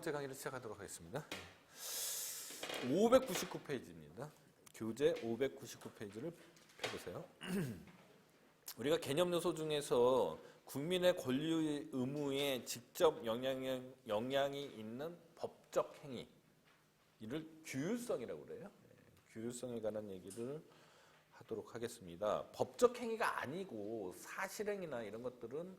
번째 강의를 시작하도록 하겠습니다. 599페이지입니다. 교재 599페이지를 펴보세요. 우리가 개념 요소 중에서 국민의 권리 의무에 직접 영향이 있는 법적 행위, 이를 규율성이라고 그래요. 규율성에 관한 얘기를 하도록 하겠습니다. 법적 행위가 아니고 사실행위나 이런 것들은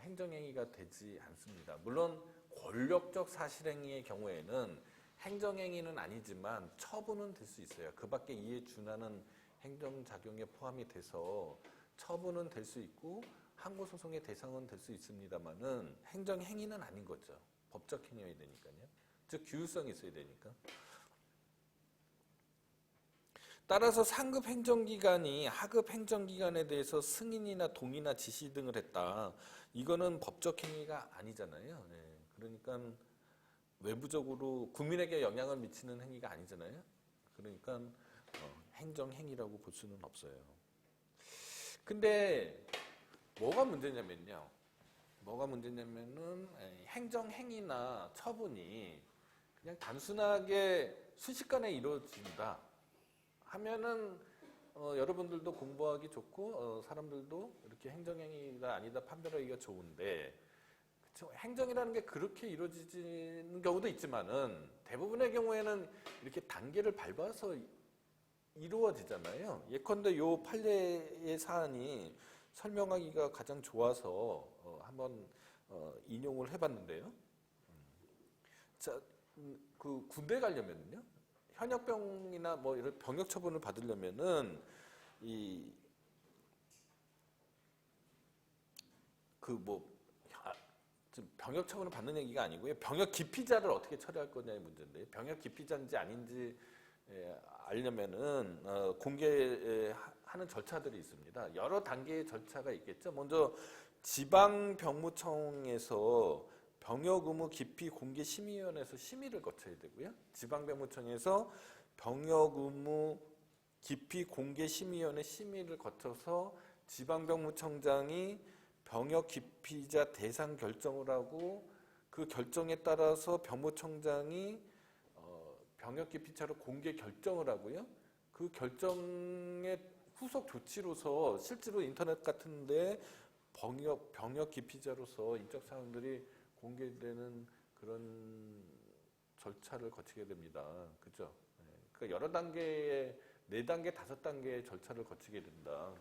행정행위가 되지 않습니다. 물론 권력적 사실행위의 경우에는 행정행위는 아니지만 처분은 될 수 있어요. 그 밖에 이에 준하는 행정작용에 포함이 돼서 처분은 될 수 있고 항고소송의 대상은 될 수 있습니다만은 행정행위는 아닌 거죠. 법적 행위여야 되니까요. 즉 규율성이 있어야 되니까. 따라서 상급 행정기관이 하급 행정기관에 대해서 승인이나 동의나 지시 등을 했다. 이거는 법적 행위가 아니잖아요. 네. 그러니까 외부적으로 국민에게 영향을 미치는 행위가 아니잖아요. 그러니까 행정행위라고 볼 수는 없어요. 근데 뭐가 문제냐면요. 행정행위나 처분이 그냥 단순하게 순식간에 이루어진다 하면은 여러분들도 공부하기 좋고 사람들도 이렇게 행정행위가 아니다 판별하기가 좋은데, 그쵸? 행정이라는 게 그렇게 이루어지는 경우도 있지만은 대부분의 경우에는 이렇게 단계를 밟아서 이루어지잖아요. 예컨대 요 판례의 사안이 설명하기가 가장 좋아서 한번 인용을 해봤는데요. 자, 그 군대 가려면요, 현역병이나 뭐 이런 병역 처분을 받으려면은 지금 병역 처분을 받는 얘기가 아니고요. 병역 기피자를 어떻게 처리할 거냐의 문제인데, 병역 기피자인지 아닌지 알려면은 공개하는 절차들이 있습니다. 여러 단계의 절차가 있겠죠. 먼저 지방병무청에서 병역의무 기피 공개심의위원회에서 심의를 거쳐야 되고요. 지방병무청에서 병역의무 기피 공개심의위원회 심의를 거쳐서 지방병무청장이 병역 기피자 대상 결정을 하고, 그 결정에 따라서 병무청장이 병역 기피자로 공개 결정을 하고요. 그 결정의 후속 조치로서 실제로 인터넷 같은 데 병역 기피자로서 인적 사항들이 공개되는 그런 절차를 거치게 됩니다. 그죠? 그러니까 여러 단계의 4단계, 5단계의 절차를 거치게 된다.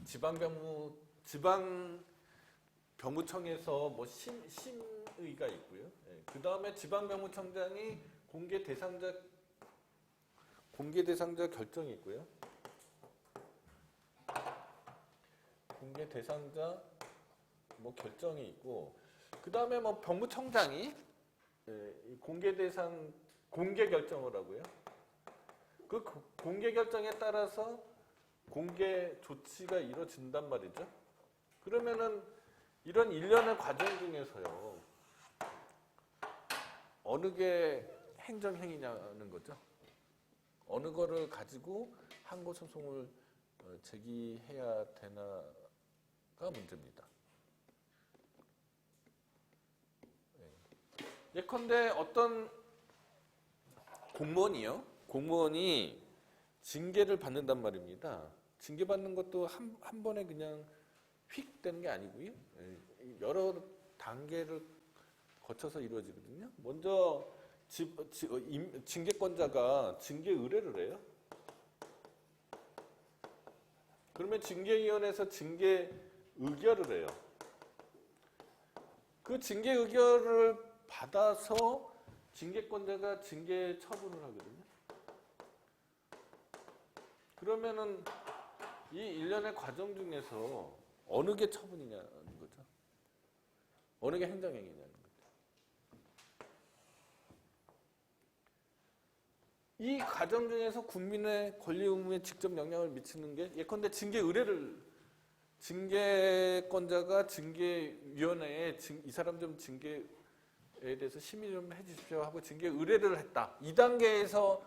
지방병무청에서 뭐 심의가 있고요. 그 다음에 지방병무청장이 공개 대상자 결정이 있고요. 공개 대상자 뭐 결정이 있고, 그 다음에 뭐 병무청장이 공개 결정을 하고요. 그 공개 결정에 따라서 공개 조치가 이루어진단 말이죠. 그러면은 이런 일련의 과정 중에서요, 어느 게 행정행위냐는 거죠. 어느 거를 가지고 항고소송을 제기해야 되나가 문제입니다. 예컨대 어떤 공무원이 징계를 받는단 말입니다. 징계받는 것도 한 번에 그냥 휙 되는 게 아니고요. 여러 단계를 거쳐서 이루어지거든요. 먼저 징계권자가 징계 의뢰를 해요. 그러면 징계위원회에서 징계 의결을 해요. 그 징계 의결을 받아서 징계권자가 징계 처분을 하거든요. 그러면은 이 일련의 과정 중에서 어느 게 처분이냐는 거죠. 어느 게 행정행위냐는 거죠. 이 과정 중에서 국민의 권리 의무에 직접 영향을 미치는 게, 예컨대 징계권자가 징계위원회에 이 사람 좀 징계에 대해서 심의 좀 해주십시오 하고 징계 의뢰를 했다. 이 단계에서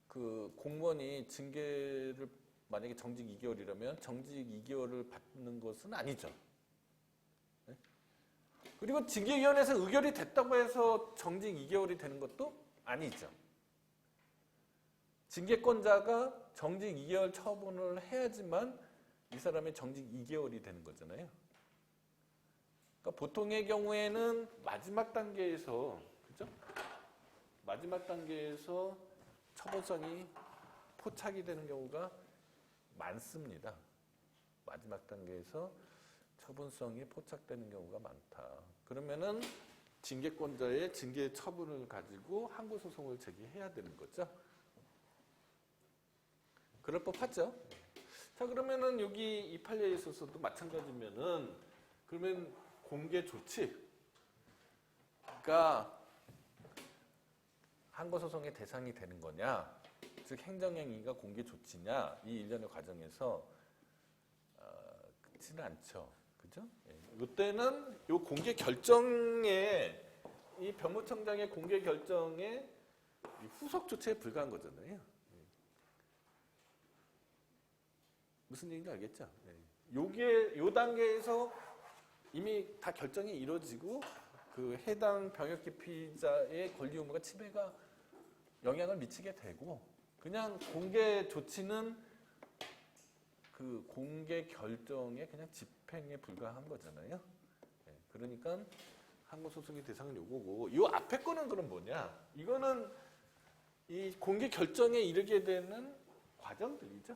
그 공무원이 징계를 만약에 정직 2개월이라면 정직 2개월을 받는 것은 아니죠. 네? 그리고 징계위원회에서 의결이 됐다고 해서 정직 2개월이 되는 것도 아니죠. 징계권자가 정직 2개월 처분을 해야지만 이 사람의 정직 2개월이 되는 거잖아요. 그러니까 보통의 경우에는 마지막 단계에서, 그죠? 마지막 단계에서 처벌성이 포착이 되는 경우가 많습니다. 마지막 단계에서 처분성이 포착되는 경우가 많다. 그러면은 징계권자의 징계 처분을 가지고 항고소송을 제기해야 되는 거죠. 그럴 법하죠. 자, 그러면은 여기 이 판례에 있어서도 마찬가지면은 그러면 공개 조치가 항고소송의 대상이 되는 거냐, 즉 행정행위가 공개 조치냐, 이 일련의 과정에서 그렇지는 않죠. 그죠? 이때는 이 공개 결정에, 이 변호청장의 공개 결정에 후속 조치에 불과한 거잖아요. 무슨 얘기인지 알겠죠? 요 단계에서 이미 다 결정이 이루어지고 그 해당 병역 기피자의 권리 의무가 침해가 영향을 미치게 되고, 그냥 공개 조치는 그 공개 결정의 그냥 집행에 불과한 거잖아요. 그러니까 항고소송의 대상은 요거고, 이 앞에 거는 그럼 뭐냐? 이거는 이 공개 결정에 이르게 되는 과정들이죠.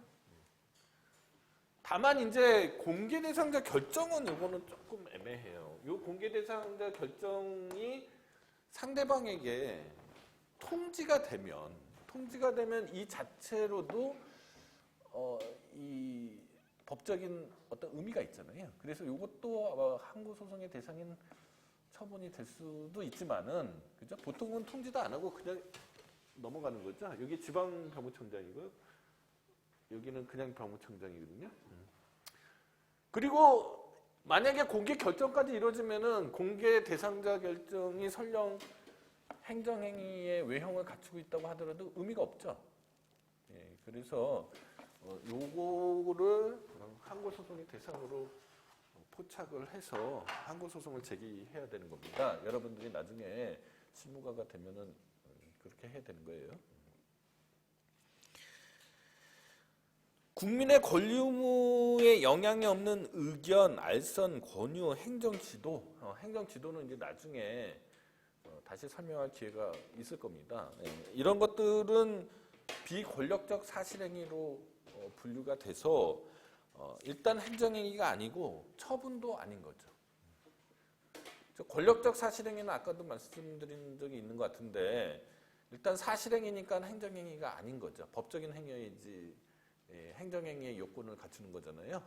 다만 이제 공개 대상자 결정은 요거는 조금 애매해요. 요 공개 대상자 결정이 상대방에게 통지가 되면 이 자체로도 이 법적인 어떤 의미가 있잖아요. 그래서 이것도 항고소송의 대상인 처분이 될 수도 있지만은, 그죠? 보통은 통지도 안 하고 그냥 넘어가는 거죠. 여기 지방병무청장이고 여기는 그냥 병무청장이거든요. 그리고 만약에 공개 결정까지 이루어지면은 공개 대상자 결정이 설령 행정행위의 외형을 갖추고 있다고 하더라도 의미가 없죠. 그래서 요거를 항고소송의 대상으로 포착을 해서 항고소송을 제기해야 되는 겁니다. 여러분들이 나중에 실무가가 되면은 그렇게 해야 되는 거예요. 국민의 권리 의무에 영향이 없는 의견, 알선, 권유, 행정지도. 행정지도는 이제 나중에 다시 설명할 기회가 있을 겁니다. 이런 것들은 비권력적 사실행위로 분류가 돼서 일단 행정행위가 아니고 처분도 아닌 거죠. 권력적 사실행위는 아까도 말씀드린 적이 있는 것 같은데, 일단 사실행위니까 행정행위가 아닌 거죠. 법적인 행위이지 행정행위의 요건을 갖추는 거잖아요.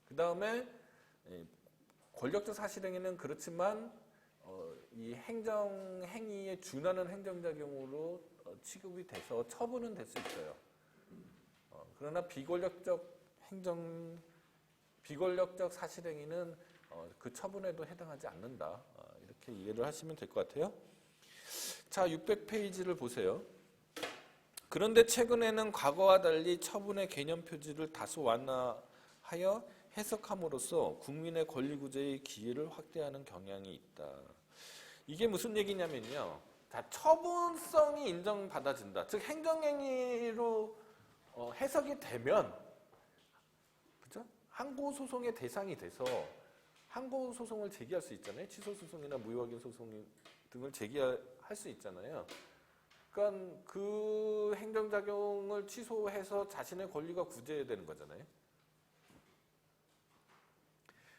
그 다음에 권력적 사실행위는 그렇지만 이 행정행위에 준하는 행정작용으로 취급이 돼서 처분은 될 수 있어요. 그러나 비권력적 사실행위는 그 처분에도 해당하지 않는다. 이렇게 이해를 하시면 될 것 같아요. 자, 600페이지를 보세요. 그런데 최근에는 과거와 달리 처분의 개념 표지를 다소 완화하여 해석함으로써 국민의 권리 구제의 기회를 확대하는 경향이 있다. 이게 무슨 얘기냐면요. 자, 처분성이 인정받아진다. 즉 행정행위로 해석이 되면, 그죠? 항고소송의 대상이 돼서 항고소송을 제기할 수 있잖아요. 취소소송이나 무효확인 소송 등을 제기할 수 있잖아요. 그러니까 그 행정작용을 취소해서 자신의 권리가 구제되는 거잖아요.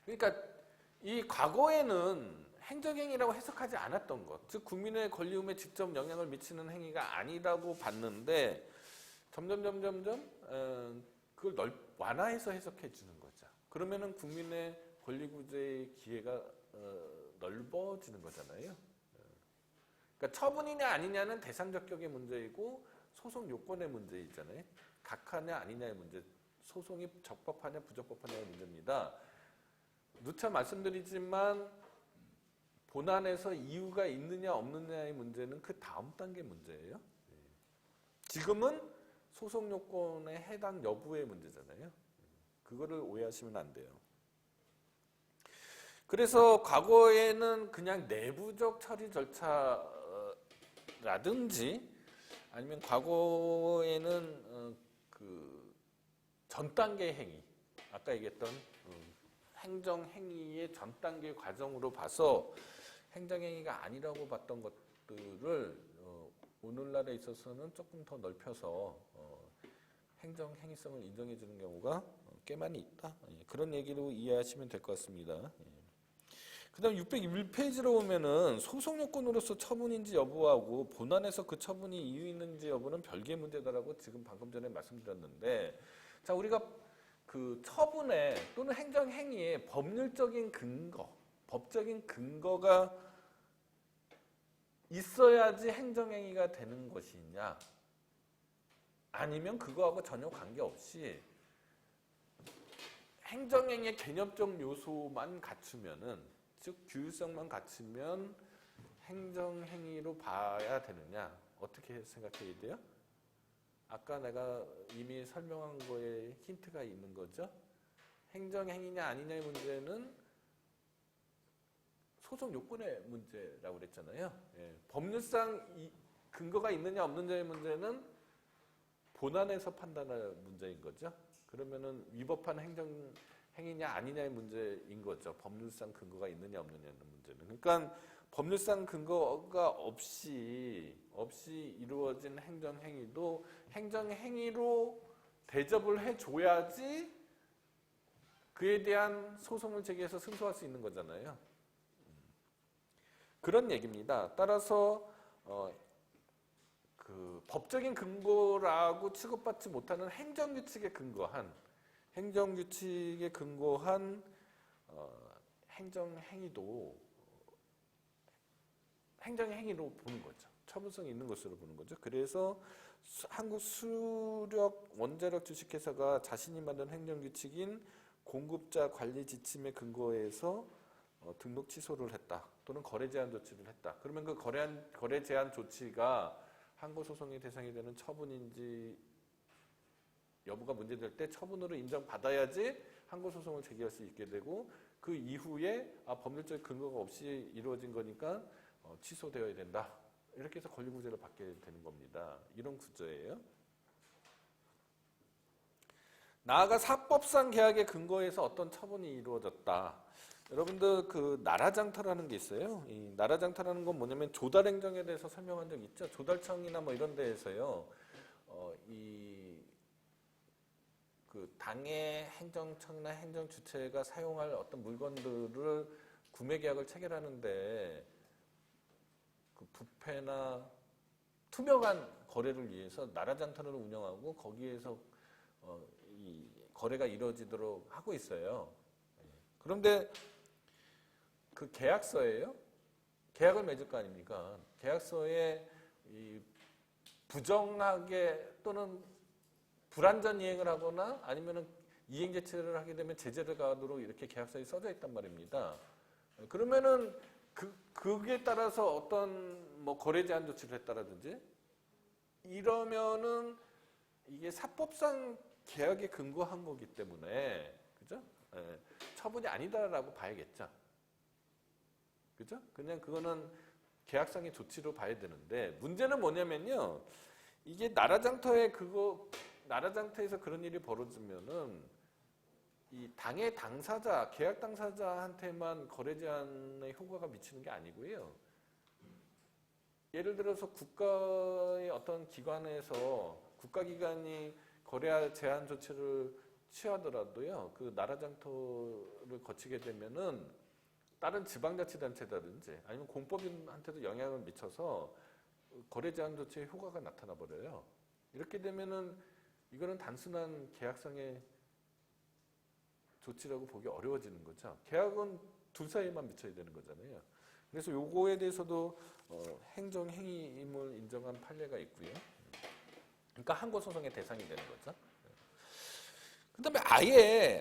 그러니까 이 과거에는 행정행위라고 해석하지 않았던 것, 즉 국민의 권리 의무에 직접 영향을 미치는 행위가 아니라고 봤는데 점점 그걸 완화해서 해석해 주는 거죠. 그러면은 국민의 권리 구제의 기회가 넓어지는 거잖아요. 그러니까 처분이냐 아니냐는 대상 적격의 문제이고 소송 요건의 문제이잖아요. 각하냐 아니냐의 문제, 소송이 적법하냐 부적법하냐의 문제입니다. 누차 말씀드리지만 본안에서 이유가 있느냐 없느냐의 문제는 그 다음 단계 문제예요. 지금은 소송 요건의 해당 여부의 문제잖아요. 그거를 오해하시면 안 돼요. 그래서 과거에는 그냥 내부적 처리 절차라든지 아니면 과거에는 그 전 단계 행위, 아까 얘기했던 행정 행위의 전 단계 과정으로 봐서 행정 행위가 아니라고 봤던 것들을 오늘날에 있어서는 조금 더 넓혀서 행정 행위성을 인정해 주는 경우가 꽤 많이 있다. 그런 얘기로 이해하시면 될 것 같습니다. 그 다음 601페이지로 보면은 소송 요건으로서 처분인지 여부하고 본안에서 그 처분이 이유 있는지 여부는 별개의 문제다라고 지금 방금 전에 말씀드렸는데, 자, 우리가 그 처분에 또는 행정 행위에 법률적인 근거, 법적인 근거가 있어야지 행정 행위가 되는 것이냐, 아니면 그거하고 전혀 관계없이 행정 행위의 개념적 요소만 갖추면은, 즉 규율성만 갖추면 행정 행위로 봐야 되느냐, 어떻게 생각해야 돼요? 아까 내가 이미 설명한 거에 힌트가 있는 거죠. 행정 행위냐 아니냐의 문제는 소송 요건의 문제라고 그랬잖아요. 법률상 근거가 있느냐 없느냐의 문제는 본안에서 판단할 문제인 거죠. 그러면은 위법한 행정 행위냐 아니냐의 문제인 거죠. 법률상 근거가 있느냐 없느냐는 문제는. 그러니까 법률상 근거가 없이 이루어진 행정 행위도 행정 행위로 대접을 해줘야지 그에 대한 소송을 제기해서 승소할 수 있는 거잖아요. 그런 얘기입니다. 따라서 그 법적인 근거라고 취급받지 못하는 행정규칙에 근거한 행정행위도 행정행위로 보는 거죠. 처분성이 있는 것으로 보는 거죠. 그래서 한국 수력 원자력 주식회사가 자신이 만든 행정규칙인 공급자 관리 지침에 근거해서 등록 취소를 했다. 또는 거래 제한 조치를 했다. 그러면 그 거래 제한 조치가 항고소송의 대상이 되는 처분인지 여부가 문제될 때 처분으로 인정받아야지 항고소송을 제기할 수 있게 되고, 그 이후에 법률적 근거가 없이 이루어진 거니까 취소되어야 된다. 이렇게 해서 권리구제를 받게 되는 겁니다. 이런 구조예요. 나아가 사법상 계약의 근거에서 어떤 처분이 이루어졌다. 여러분들 그 나라장터라는 게 있어요. 이 나라장터라는 건 뭐냐면 조달 행정에 대해서 설명한 적 있죠. 조달청이나 뭐 이런 데에서요. 그 당의 행정청이나 행정주체가 사용할 어떤 물건들을 구매 계약을 체결하는데 그 부패나 투명한 거래를 위해서 나라장터를 운영하고 거기에서 이 거래가 이루어지도록 하고 있어요. 그런데 그 계약서예요. 계약을 맺을 거 아닙니까? 계약서에 이 부정하게 또는 불완전 이행을 하거나 아니면은 이행 자체를 하게 되면 제재를 가하도록 이렇게 계약서에 써져 있단 말입니다. 그러면은 그게 따라서 어떤 뭐 거래 제한 조치를 했다라든지 이러면은 이게 사법상 계약에 근거한 거기 때문에, 그죠? 처분이 아니다라고 봐야겠죠. 그죠? 그냥 그거는 계약상의 조치로 봐야 되는데, 문제는 뭐냐면요. 이게 나라장터에서 그런 일이 벌어지면은 이 당의 당사자, 계약 당사자한테만 거래 제한의 효과가 미치는 게 아니고요. 예를 들어서 국가의 어떤 기관에서 국가기관이 거래 제한 조치를 취하더라도요. 그 나라장터를 거치게 되면은 다른 지방자치단체라든지 아니면 공법인한테도 영향을 미쳐서 거래 제한 조치의 효과가 나타나 버려요. 이렇게 되면은 이거는 단순한 계약상의 조치라고 보기 어려워지는 거죠. 계약은 둘 사이에만 미쳐야 되는 거잖아요. 그래서 요거에 대해서도 행정행위임을 인정한 판례가 있고요. 그러니까 항고소송의 대상이 되는 거죠. 그다음에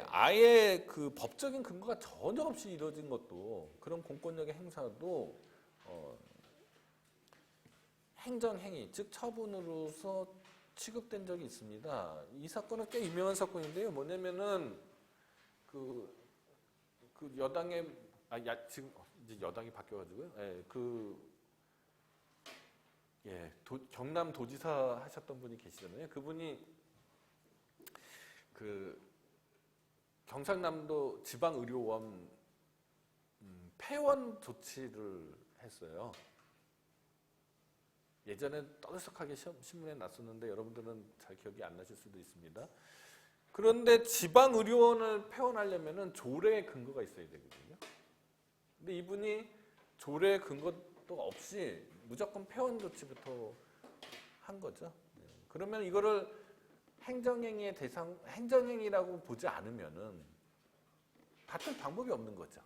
아예 그 법적인 근거가 전혀 없이 이루어진 것도, 그런 공권력의 행사도 행정행위, 즉 처분으로서 취급된 적이 있습니다. 이 사건은 꽤 유명한 사건인데요. 뭐냐면은 그 여당의 지금 이제 여당이 바뀌어가지고요. 경남 도지사 하셨던 분이 계시잖아요. 그분이 그 경상남도 지방의료원 폐원 조치를 했어요. 예전에 떠들썩하게 신문에 났었는데 여러분들은 잘 기억이 안 나실 수도 있습니다. 그런데 지방의료원을 폐원하려면 조례 근거가 있어야 되거든요. 근데 이분이 조례 근거도 없이 무조건 폐원 조치부터 한 거죠. 그러면 이거를 행정행위라고 보지 않으면은 다툴 방법이 없는 거죠.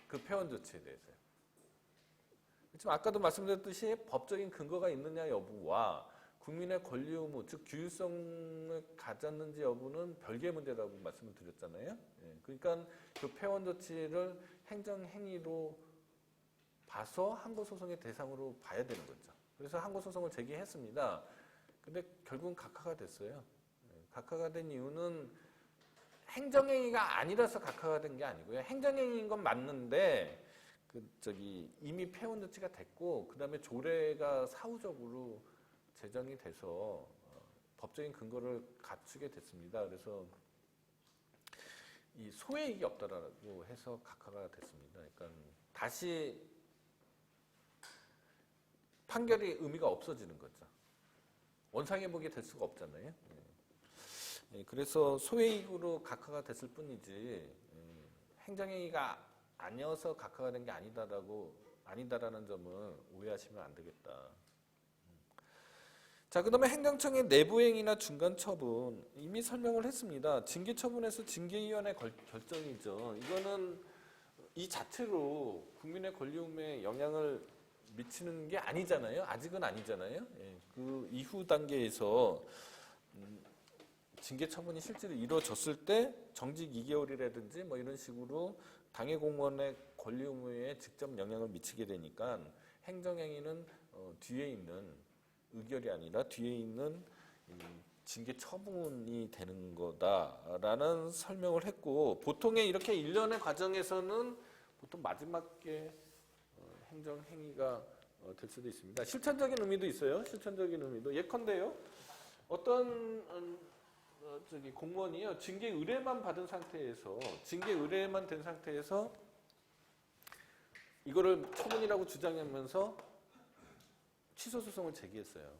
그 폐원 조치에 대해서요. 그렇지만 아까도 말씀드렸듯이 법적인 근거가 있느냐 여부와 국민의 권리 의무, 즉 규율성을 가졌는지 여부는 별개의 문제라고 말씀을 드렸잖아요. 그러니까 그 폐원 조치를 행정행위로 봐서 항고소송의 대상으로 봐야 되는 거죠. 그래서 항고소송을 제기했습니다. 근데 결국은 각하가 됐어요. 각하가 된 이유는 행정행위가 아니라서 각하가 된 게 아니고요. 행정행위인 건 맞는데 이미 폐원 조치가 됐고 그다음에 조례가 사후적으로 제정이 돼서 법적인 근거를 갖추게 됐습니다. 그래서 이 소외이익이 없다라고 해서 각하가 됐습니다. 그러니까 다시 판결이 의미가 없어지는 거죠. 원상회복이 될 수가 없잖아요. 그래서 소외이익으로 각하가 됐을 뿐이지 행정행위가 아니어서 각하가 된 게 아니다라는 점을 오해하시면 안 되겠다. 자, 그다음에 행정청의 내부행위나 중간처분 이미 설명을 했습니다. 징계처분에서 징계위원회 결정이죠. 이거는 이 자체로 국민의 권리 의무에 영향을 미치는 게 아니잖아요. 아직은 아니잖아요. 그 이후 단계에서 징계처분이 실제로 이루어졌을 때 정직 2개월이라든지 뭐 이런 식으로 당해 공무원의 권리 의무에 직접 영향을 미치게 되니까 행정행위는 뒤에 있는 의결이 아니라 뒤에 있는 징계 처분이 되는 거다라는 설명을 했고 보통의 이렇게 일련의 과정에서는 보통 마지막에 행정행위가 될 수도 있습니다. 실천적인 의미도 있어요. 실천적인 의미도 예컨대요. 어떤 공무원이요 징계 의뢰만 받은 상태에서 징계 의뢰만 된 상태에서 이거를 처분이라고 주장하면서 취소 소송을 제기했어요.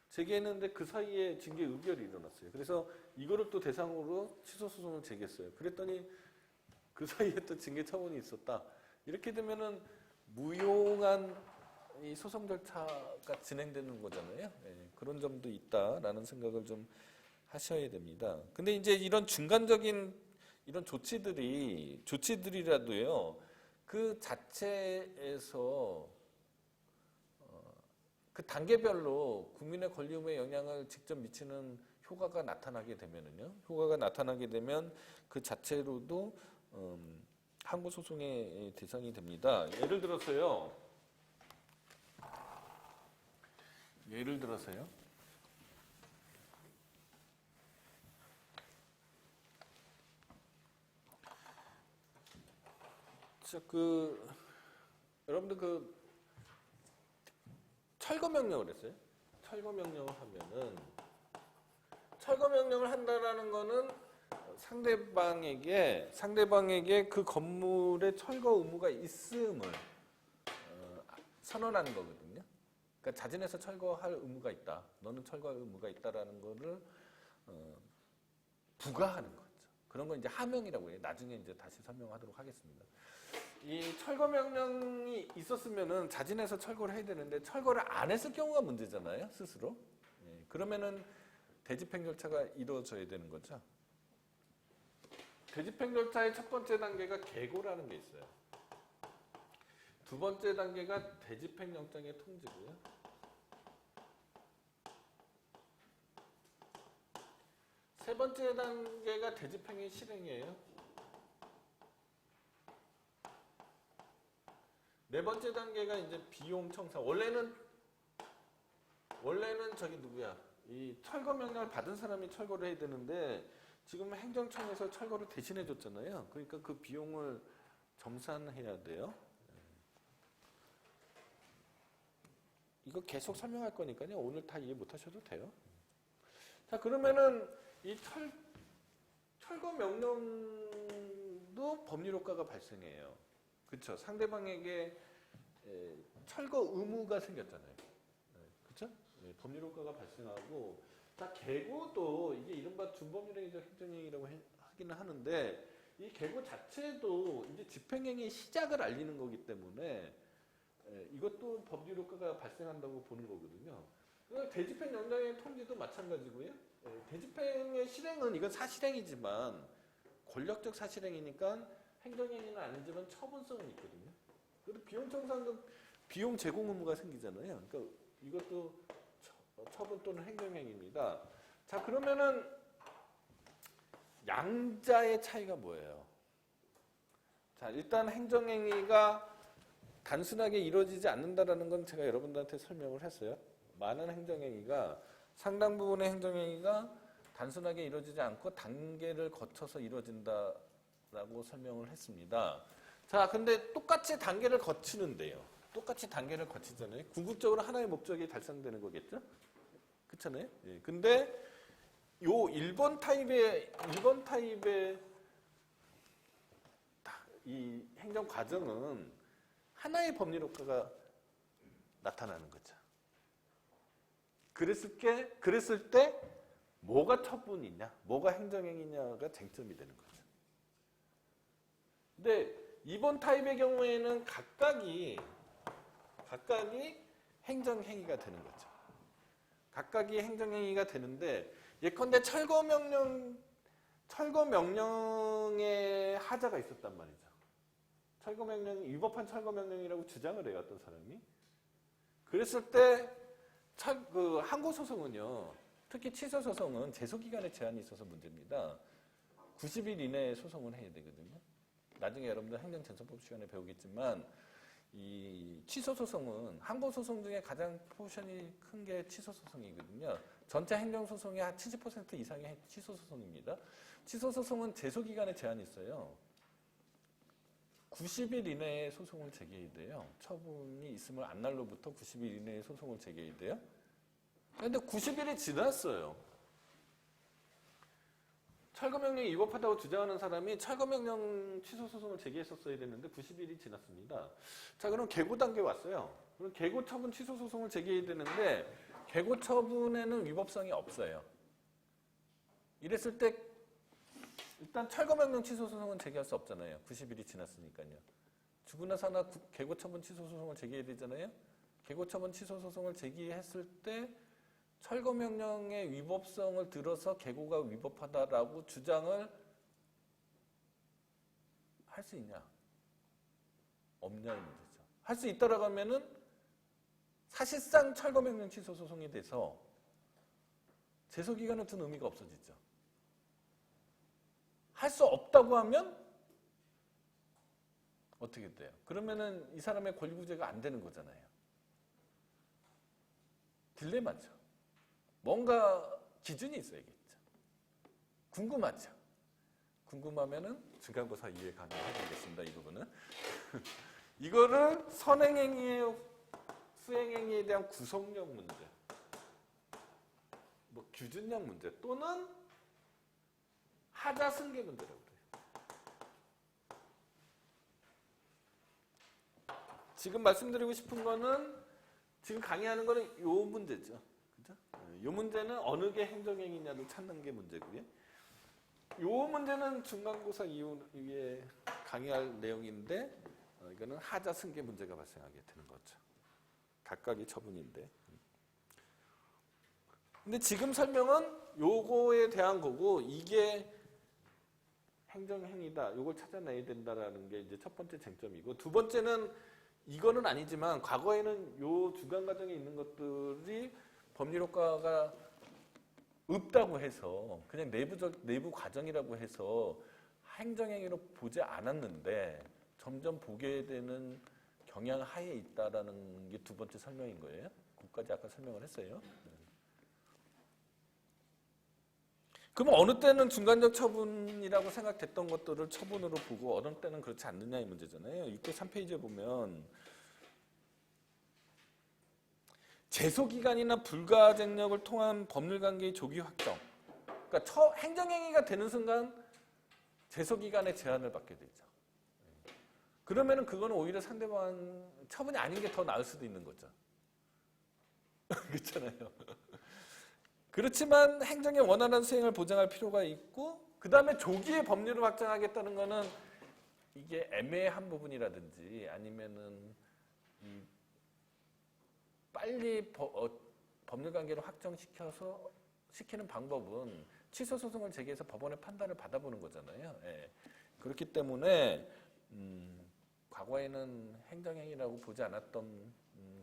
제기했는데 그 사이에 징계 의결이 일어났어요. 그래서 이거를 또 대상으로 취소 소송을 제기했어요. 그랬더니 그 사이에 또 징계 처분이 있었다. 이렇게 되면은 무용한 이 소송 절차가 진행되는 거잖아요. 그런 점도 있다라는 생각을 좀 하셔야 됩니다. 근데 이제 이런 중간적인 이런 조치들이라도요, 그 자체에서 그 단계별로 국민의 권리 의무에 영향을 직접 미치는 효과가 나타나게 되면은요, 그 자체로도 항고 소송의 대상이 됩니다. 예를 들어서요. 여러분들 철거 명령을 했어요. 철거 명령을 하면은 철거 명령을 한다라는 거는 상대방에게 그 건물에 철거 의무가 있음을 선언하는 거거든요. 그러니까 자진해서 철거할 의무가 있다. 너는 철거할 의무가 있다라는 거를 부과하는 거죠. 그런 건 이제 하명이라고 해요. 나중에 이제 다시 설명하도록 하겠습니다. 이 철거 명령이 있었으면은 자진해서 철거를 해야 되는데 철거를 안 했을 경우가 문제잖아요, 스스로. 그러면은 대집행 절차가 이루어져야 되는 거죠. 대집행 절차의 첫 번째 단계가 계고라는 게 있어요. 두 번째 단계가 대집행 영장의 통지고요. 세 번째 단계가 대집행의 실행이에요. 네 번째 단계가 이제 비용 청산. 원래는 이 철거 명령을 받은 사람이 철거를 해야 되는데 지금 행정청에서 철거를 대신해 줬잖아요. 그러니까 그 비용을 정산해야 돼요. 이거 계속 설명할 거니까요. 오늘 다 이해 못 하셔도 돼요. 자, 그러면은 이 철거 명령도 법률 효과가 발생해요. 그렇죠? 상대방에게 철거 의무가 생겼잖아요. 그렇죠? 법률 효과가 발생하고, 자, 계고도 이게 이른바 준법률행위적 행정행위라고 하기는 하는데, 이 계고 자체도 이제 집행행위의 시작을 알리는 거기 때문에 이것도 법률 효과가 발생한다고 보는 거거든요. 대집행 영장의 통지도 마찬가지고요. 대집행의 실행은 이건 사실행위지만 권력적 사실행위니까 행정행위는 아니지만 처분성은 있거든요. 그래도 비용 청산금 비용 제공 의무가 생기잖아요. 그러니까 이것도 처분 또는 행정행위입니다. 자, 그러면은 양자의 차이가 뭐예요? 자, 일단 행정행위가 단순하게 이루어지지 않는다라는 건 제가 여러분들한테 설명을 했어요. 많은 행정행위가, 상당 부분의 행정행위가 단순하게 이루어지지 않고 단계를 거쳐서 이루어진다라고 설명을 했습니다. 자, 근데 똑같이 단계를 거치는데요. 똑같이 단계를 거치잖아요. 궁극적으로 하나의 목적이 달성되는 거겠죠? 그렇잖아요. 예. 근데 요 1번 타입의 이 행정 과정은 하나의 법률 효과가 나타나는 거죠. 그랬을 때 뭐가 처분이냐, 뭐가 행정행위냐가 쟁점이 되는 거죠. 근데 이번 타입의 경우에는 각각이 행정행위가 되는 거죠. 각각이 행정행위가 되는데, 예컨대 철거 명령에 하자가 있었단 말이죠. 위법한 철거 명령이라고 주장을 해요, 어떤 사람이. 그랬을 때 항고 소송은요, 특히 취소 소송은 제소 기간에 제한이 있어서 문제입니다. 90일 이내에 소송을 해야 되거든요. 나중에 여러분들 행정전선법 시간에 배우겠지만, 이 취소 소송은 항고 소송 중에 가장 포션이 큰 게 취소 소송이거든요. 전체 행정 소송의 한 70% 이상이 취소 소송입니다. 취소 소송은 제소 기간에 제한이 있어요. 90일 이내에 소송을 제기해야 돼요. 처분이 있음을 안 날로부터 90일 이내에 소송을 제기해야 돼요. 그런데 90일이 지났어요. 철거명령이 위법하다고 주장하는 사람이 철거명령 취소 소송을 제기했었어야 되는데 90일이 지났습니다. 자, 그럼 개고 단계 왔어요. 그럼 개고 처분 취소 소송을 제기해야 되는데 개고 처분에는 위법성이 없어요. 이랬을 때 일단 철거명령 취소 소송은 제기할 수 없잖아요. 90일이 지났으니까요. 주거나 산하 개고 처분 취소 소송을 제기해야 되잖아요. 개고 처분 취소 소송을 제기했을 때 철거명령의 위법성을 들어서 개고가 위법하다라고 주장을 할 수 있냐? 없냐는 문제죠. 할 수 있다라고 하면은 사실상 철거명령 취소 소송이 돼서 제소기간을 둔 의미가 없어지죠. 할 수 없다고 하면 어떻게 돼요? 그러면은 이 사람의 권리구제가 안 되는 거잖아요. 딜레마죠. 뭔가 기준이 있어야겠죠. 궁금하죠. 궁금하면은 중간고사 이해 가능하겠습니다. 이 부분은. 이거를 선행행위의 수행행위에 대한 구성력 문제, 뭐 규준력 문제 또는 하자 승계 문제라고 그래요. 지금 말씀드리고 싶은 거는 지금 강의하는 거는 요 문제죠. 그죠? 요 문제는 어느 게 행정행위냐를 찾는 게 문제고요. 요 문제는 중간고사 이후에 강의할 내용인데 이거는 하자 승계 문제가 발생하게 되는 거죠. 각각의 처분인데. 근데 지금 설명은 요거에 대한 거고 이게 행정행위다. 요걸 찾아내야 된다라는 게 이제 첫 번째 쟁점이고 두 번째는 이거는 아니지만 과거에는 요 중간 과정에 있는 것들이 법률 효과가 없다고 해서 그냥 내부 과정이라고 해서 행정행위로 보지 않았는데 점점 보게 되는 경향 하에 있다라는 게 두 번째 설명인 거예요. 그것까지 아까 설명을 했어요. 그럼 어느 때는 중간적 처분이라고 생각됐던 것들을 처분으로 보고 어느 때는 그렇지 않느냐 이 문제잖아요. 603페이지에 보면 제소기간이나 불가증력을 통한 법률관계의 조기 확정. 그러니까 행정행위가 되는 순간 제소기간의 제한을 받게 되죠. 그러면은 그거는 오히려 상대방 처분이 아닌 게 더 나을 수도 있는 거죠. 그렇잖아요. 그렇지만 행정의 원활한 수행을 보장할 필요가 있고 그 다음에 조기에 법률을 확정하겠다는 거는 이게 애매한 부분이라든지 아니면은 빨리 법률관계를 확정시켜서 시키는 방법은 취소소송을 제기해서 법원의 판단을 받아보는 거잖아요. 예. 그렇기 때문에 과거에는 행정행위라고 보지 않았던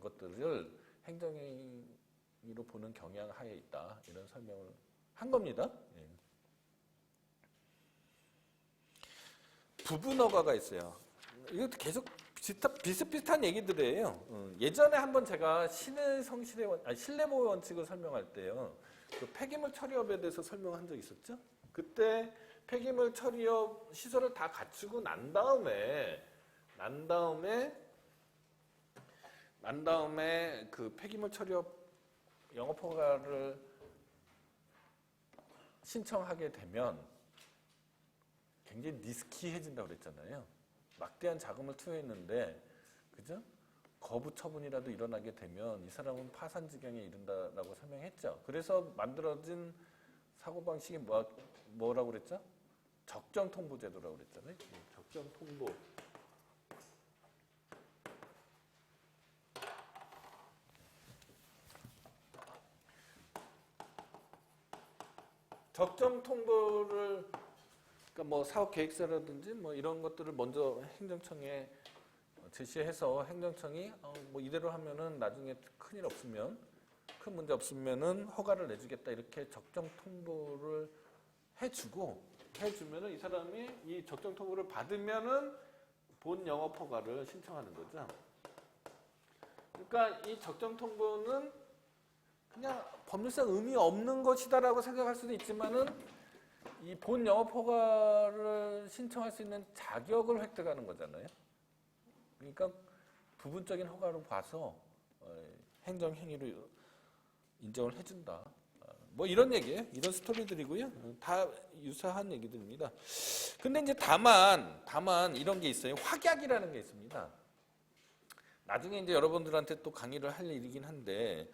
것들을 행정행위로 보는 경향하에 있다. 이런 설명을 한 겁니다. 예. 부분허가가 있어요. 이것도 계속 비슷비슷한 얘기들이에요. 예전에 한번 제가 신뢰보호 원칙을 설명할 때요. 그 폐기물 처리업에 대해서 설명한 적 있었죠? 그때 폐기물 처리업 시설을 다 갖추고 난 다음에 그 폐기물 처리업 영업허가를 신청하게 되면 굉장히 리스키해진다고 그랬잖아요. 막대한 자금을 투여했는데, 그죠? 거부 처분이라도 일어나게 되면 이 사람은 파산 지경에 이른다라고 설명했죠. 그래서 만들어진 사고방식이 뭐라고 그랬죠? 적정통보제도라고 그랬잖아요. 적정통보. 적정통보를 그러니까 뭐 사업 계획서라든지 뭐 이런 것들을 먼저 행정청에 제시해서 행정청이 뭐 이대로 하면은 나중에 큰일 없으면 큰 문제 없으면은 허가를 내주겠다 이렇게 적정 통보를 해주면은 이 사람이 이 적정 통보를 받으면은 본 영업 허가를 신청하는 거죠. 그러니까 이 적정 통보는 그냥 법률상 의미 없는 것이다라고 생각할 수도 있지만은 이 본 영업 허가를 신청할 수 있는 자격을 획득하는 거잖아요. 그러니까 부분적인 허가로 봐서 행정행위로 인정을 해준다. 뭐 이런 얘기예요. 이런 스토리들이고요. 다 유사한 얘기들입니다. 근데 이제 다만 이런 게 있어요. 확약이라는 게 있습니다. 나중에 이제 여러분들한테 또 강의를 할 일이긴 한데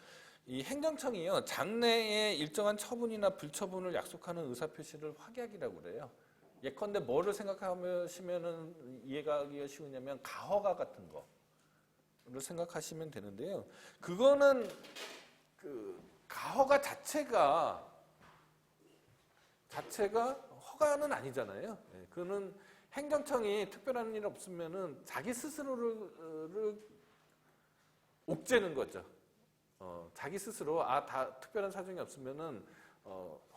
이 행정청이요. 장래에 일정한 처분이나 불처분을 약속하는 의사표시를 확약이라고 그래요. 예컨대 뭐를 생각하시면은 이해가 하기가 쉬우냐면 가허가 같은 거를 생각하시면 되는데요. 그거는 그 가허가 자체가 허가는 아니잖아요. 그거는 행정청이 특별한 일 없으면은 자기 스스로를 옥죄는 거죠. 자기 스스로 다 특별한 사정이 없으면은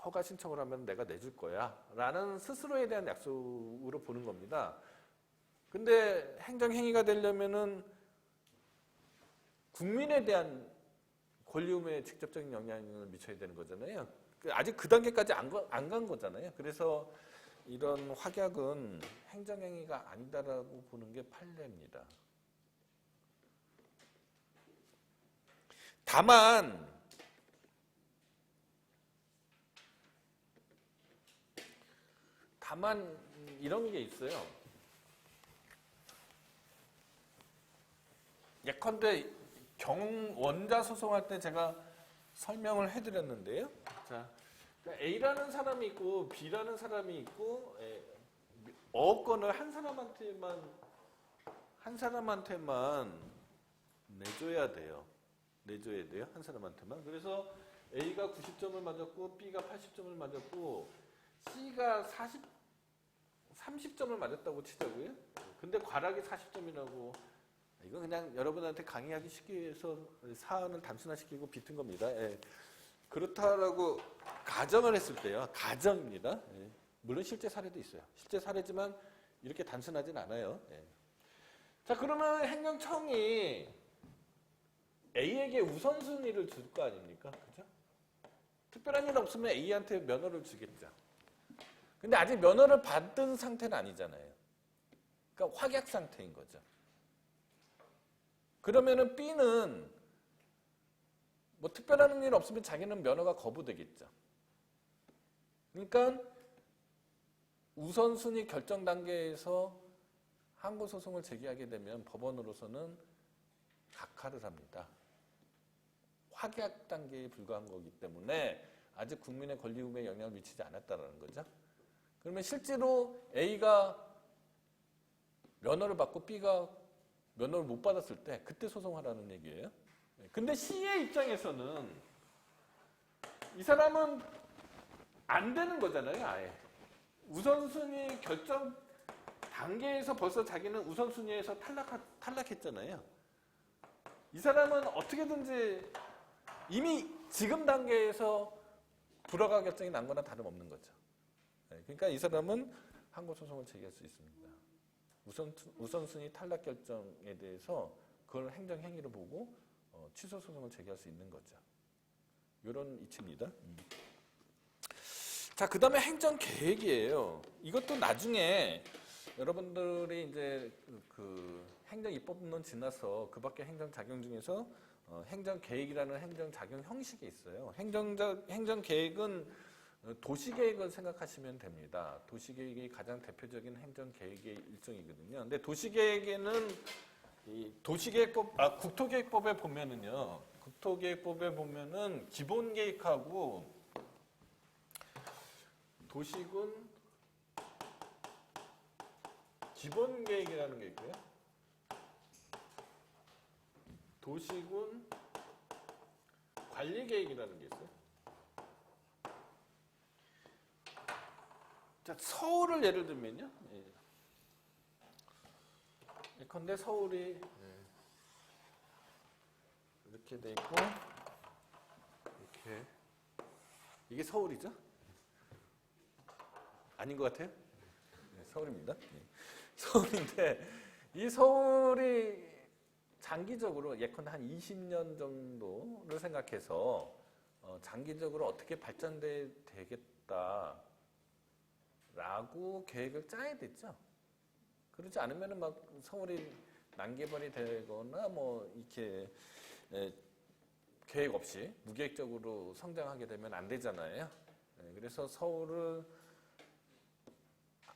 허가 신청을 하면 내가 내줄 거야 라는 스스로에 대한 약속으로 보는 겁니다. 근데 행정행위가 되려면은 국민에 대한 권리의무에 직접적인 영향을 미쳐야 되는 거잖아요. 아직 그 단계까지 안 간 거잖아요. 그래서 이런 확약은 행정행위가 아니다라고 보는 게 판례입니다. 다만 이런 게 있어요. 예컨대 원자 소송할 때 제가 설명을 해드렸는데요. 자, 그러니까 A라는 사람이 있고 B라는 사람이 있고 어건을 한 사람한테만 내줘야 돼요. 한 사람한테만. 그래서 A가 90점을 맞았고 B가 80점을 맞았고 C가 30점을 맞았다고 치자고요. 근데 과락이 40점이라고 이건 그냥 여러분한테 강의하기 쉽게 해서 사안을 단순화시키고 비튼 겁니다. 그렇다라고 가정을 했을 때요. 가정입니다. 물론 실제 사례도 있어요. 실제 사례지만 이렇게 단순하진 않아요. 자, 그러면 행정청이 A에게 우선순위를 줄 거 아닙니까? 그죠? 특별한 일 없으면 A한테 면허를 주겠죠. 근데 아직 면허를 받은 상태는 아니잖아요. 그러니까 확약 상태인 거죠. 그러면은 B는 뭐 특별한 일 없으면 자기는 면허가 거부되겠죠. 그러니까 우선순위 결정 단계에서 항고소송을 제기하게 되면 법원으로서는 각하를 합니다. 확약 단계에 불과한 거기 때문에 아직 국민의 권리 의무에 영향을 미치지 않았다는 거죠. 그러면 실제로 A가 면허를 받고 B가 면허를 못 받았을 때 그때 소송하라는 얘기예요. 근데 C의 입장에서는 이 사람은 안 되는 거잖아요, 아예. 우선순위 결정 단계에서 벌써 자기는 우선순위에서 탈락했잖아요. 이 사람은 어떻게든지 이미 지금 단계에서 불허가 결정이 난 거나 다름없는 거죠. 그러니까 이 사람은 항고소송을 제기할 수 있습니다. 우선순위 탈락 결정에 대해서 그걸 행정행위로 보고 취소소송을 제기할 수 있는 거죠. 이런 이치입니다. 자, 그 다음에 행정계획이에요. 이것도 나중에 여러분들이 이제 그 행정입법론 지나서 그 밖에 행정작용 중에서 행정계획이라는 행정작용 형식이 있어요. 행정계획은 도시계획을 생각하시면 됩니다. 도시계획이 가장 대표적인 행정계획의 일종이거든요. 근데 도시계획에는 이 국토계획법에 보면은요, 국토계획법에 보면은 기본계획하고 도시군 기본계획이라는 게 있고요. 도시군 관리계획이라는 게 있어요. 자, 서울을 예를 들면요. 예컨대 서울이 이렇게 돼 있고, 이렇게. 이게 서울이죠? 아닌 것 같아요? 네, 서울입니다. 네. 서울인데, 이 서울이 장기적으로 예컨대 한 20년 정도를 생각해서 장기적으로 어떻게 발전되겠다 라고 계획을 짜야 되죠. 그렇지 않으면 막 서울이 난개발이 되거나 뭐 이렇게 계획 없이 무계획적으로 성장하게 되면 안 되잖아요. 그래서 서울을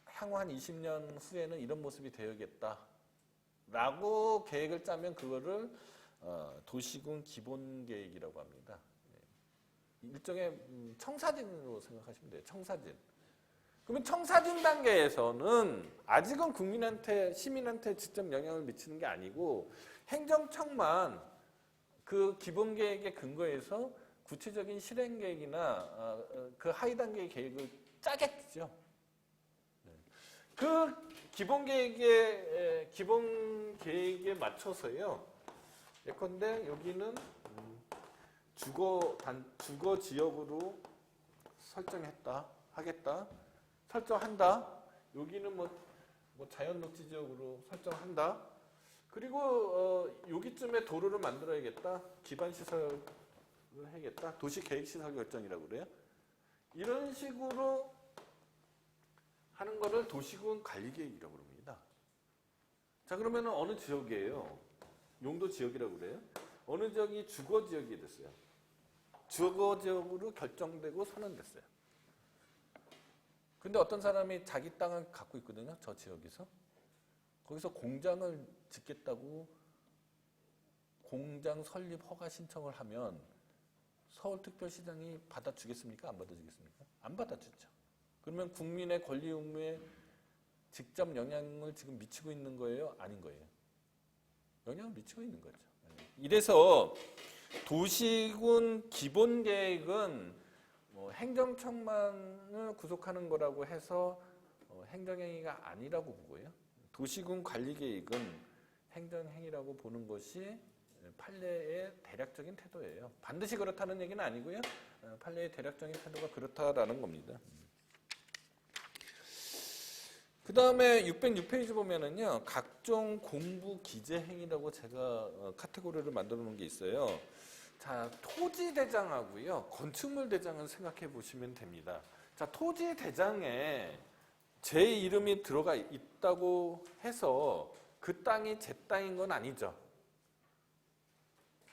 향후 한 20년 후에는 이런 모습이 되어야겠다 라고 계획을 짜면 그거를 도시군 기본계획이라고 합니다. 일종의 청사진으로 생각하시면 돼요. 청사진. 그러면 청사진 단계에서는 아직은 국민한테, 시민한테 직접 영향을 미치는 게 아니고 행정청만 그 기본계획에 근거해서 구체적인 실행계획이나 그 하위 단계의 계획을 짜겠죠. 그 기본계획에 맞춰서요. 예컨대 여기는 주거 지역으로 하겠다. 설정한다. 여기는 뭐 자연녹지 지역으로 설정한다. 그리고 여기쯤에 도로를 만들어야겠다. 기반시설을 해야겠다. 도시계획시설 결정이라고 그래요. 이런 식으로 하는 거를 도시군 관리계획이라고 그럽니다. 자, 그러면 어느 지역이에요? 용도 지역이라고 그래요. 어느 지역이 주거 지역이 됐어요. 주거 지역으로 결정되고 선언됐어요. 근데 어떤 사람이 자기 땅을 갖고 있거든요. 저 지역에서. 거기서 공장을 짓겠다고 공장 설립 허가 신청을 하면 서울특별시장이 받아주겠습니까? 안 받아주겠습니까? 안 받아주죠. 그러면 국민의 권리 의무에 직접 영향을 지금 미치고 있는 거예요? 아닌 거예요? 영향을 미치고 있는 거죠. 이래서 도시군 기본계획은 행정청만을 구속하는 거라고 해서 행정행위가 아니라고 보고요. 도시군 관리계획은 행정행위라고 보는 것이 판례의 대략적인 태도예요. 반드시 그렇다는 얘기는 아니고요. 판례의 대략적인 태도가 그렇다라는 겁니다. 그 다음에 606페이지 보면은요, 각종 공부 기재 행위라고 제가 카테고리를 만들어 놓은 게 있어요. 자, 토지대장하고요, 건축물대장을 생각해 보시면 됩니다. 자, 토지대장에 제 이름이 들어가 있다고 해서 그 땅이 제 땅인 건 아니죠.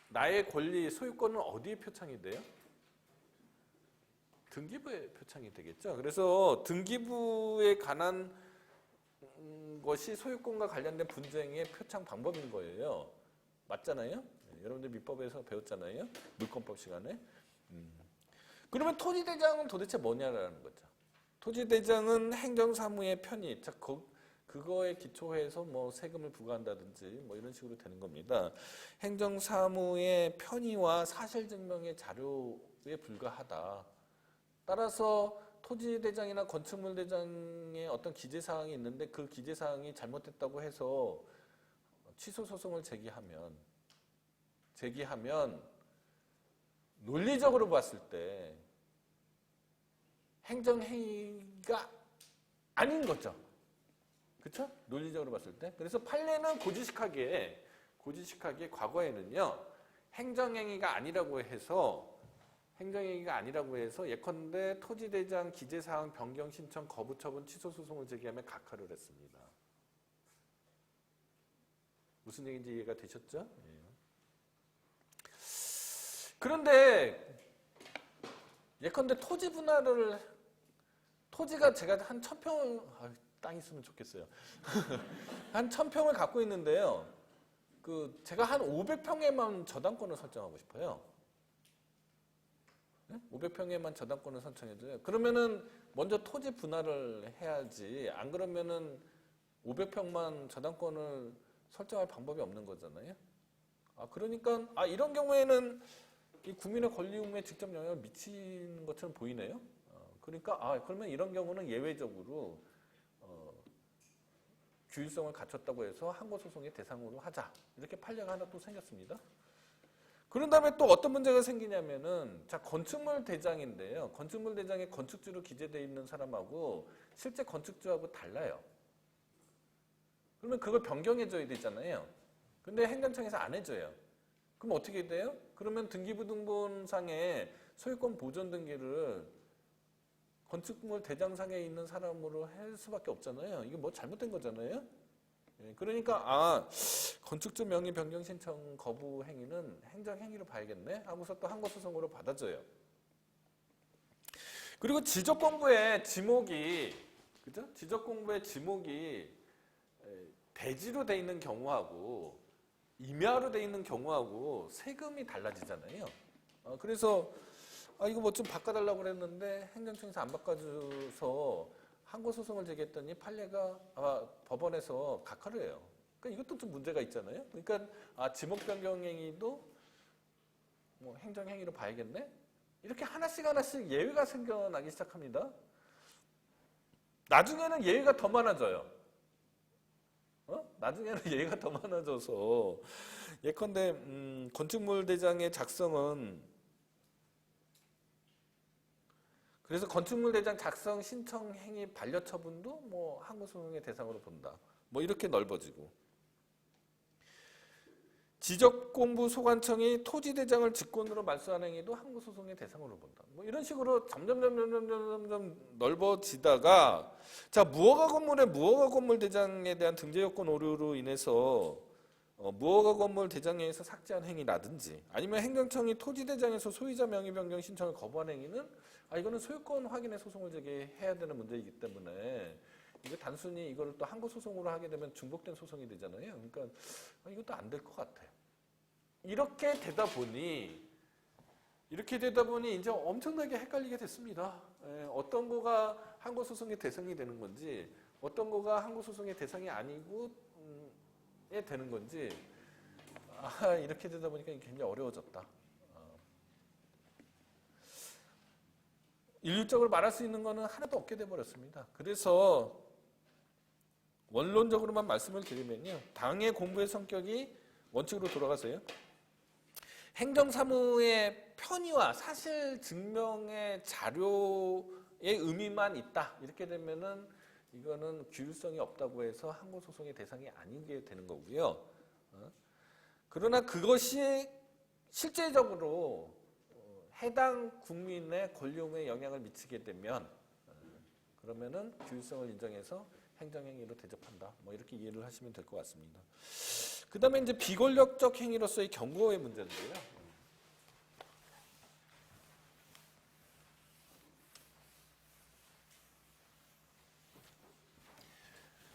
나의 권리, 소유권은 어디에 표창이 돼요? 등기부에 표창이 되겠죠. 그래서 등기부에 관한 것이 소유권과 관련된 분쟁의 표창 방법인 거예요. 맞잖아요? 네, 여러분들 민법에서 배웠잖아요. 물권법 시간에. 그러면 토지대장은 도대체 뭐냐라는 거죠. 토지대장은 행정사무의 편의, 자, 그거에 기초해서 뭐 세금을 부과한다든지 뭐 이런 식으로 되는 겁니다. 행정사무의 편의와 사실증명의 자료에 불과하다. 따라서 토지대장이나 건축물대장의 어떤 기재사항이 있는데 그 기재사항이 잘못됐다고 해서 취소소송을 제기하면 논리적으로 봤을 때 행정행위가 아닌 거죠. 그렇죠? 논리적으로 봤을 때. 그래서 판례는 고지식하게 과거에는요. 행정행위가 아니라고 해서 예컨대 토지대장 기재사항 변경 신청 거부 처분 취소 소송을 제기하면 각하를 했습니다. 무슨 얘기인지 이해가 되셨죠? 예. 그런데 예컨대 토지 분할을 토지가 제가 한 1000평 땅 있으면 좋겠어요. 한 1000평을 갖고 있는데요. 제가 한 500평에만 저당권을 설정하고 싶어요. 500평에만 저당권을 선정해줘요. 그러면은 먼저 토지 분할을 해야지. 안 그러면은 500평만 저당권을 설정할 방법이 없는 거잖아요. 그러니까 이런 경우에는 이 국민의 권리 의무에 직접 영향을 미치는 것처럼 보이네요. 그러니까 그러면 이런 경우는 예외적으로 규율성을 갖췄다고 해서 항고소송의 대상으로 하자. 이렇게 판례가 하나 또 생겼습니다. 그런 다음에 또 어떤 문제가 생기냐면은, 자, 건축물 대장인데요. 건축물 대장에 건축주로 기재되어 있는 사람하고 실제 건축주하고 달라요. 그러면 그걸 변경해줘야 되잖아요. 근데 행정청에서 안 해줘요. 그럼 어떻게 돼요? 그러면 등기부등본상에 소유권 보존 등기를 건축물 대장상에 있는 사람으로 할 수밖에 없잖아요. 이게 뭐 잘못된 거잖아요. 그러니까 건축주 명의 변경 신청 거부 행위는 행정행위로 봐야겠네 하고서 또 항고소송으로 받아줘요. 그리고 지적공부의 지목이 대지로 돼 있는 경우하고 임야로 돼 있는 경우하고 세금이 달라지잖아요. 그래서 이거 뭐 좀 바꿔달라고 그랬는데 행정청에서 안 바꿔줘서 항고소송을 제기했더니 판례가 법원에서 각하를 해요. 그러니까 이것도 좀 문제가 있잖아요. 그러니까 지목 변경 행위도 뭐 행정행위로 봐야겠네. 이렇게 하나씩 예외가 생겨나기 시작합니다. 나중에는 예외가 더 많아져요. 나중에는 예외가 더 많아져서 예컨대 건축물 대장의 작성은 그래서 건축물 대장 작성 신청 행위 반려 처분도 뭐 항고소송의 대상으로 본다. 뭐 이렇게 넓어지고 지적공부 소관청이 토지 대장을 직권으로 말소한 행위도 항고소송의 대상으로 본다. 뭐 이런 식으로 점점 넓어지다가 자 무허가 건물 대장에 대한 등재 요건 오류로 인해서 무허가 건물 대장에 의해서 삭제한 행위라든지 아니면 행정청이 토지 대장에서 소유자 명의 변경 신청을 거부한 행위는 이거는 소유권 확인의 소송을 제기해야 되는 문제이기 때문에 이게 단순히 이걸 또 항고소송으로 하게 되면 중복된 소송이 되잖아요. 그러니까 이것도 안 될 것 같아요. 이렇게 되다 보니 이제 엄청나게 헷갈리게 됐습니다. 어떤 거가 항고소송의 대상이 되는 건지 어떤 거가 항고소송의 대상이 아니고 되는 건지 이렇게 되다 보니까 굉장히 어려워졌다. 일률적으로 말할 수 있는 거는 하나도 없게 돼버렸습니다. 그래서 원론적으로만 말씀을 드리면요. 당의 공부의 성격이 원칙으로 돌아가세요. 행정사무의 편의와 사실 증명의 자료의 의미만 있다. 이렇게 되면은 이거는 규율성이 없다고 해서 항고소송의 대상이 아니게 되는 거고요. 그러나 그것이 실제적으로 해당 국민의 권리 의무에 영향을 미치게 되면 그러면은 규율성을 인정해서 행정행위로 대접한다. 뭐 이렇게 이해를 하시면 될 것 같습니다. 그 다음에 이제 비권력적 행위로서의 경고의 문제인데요.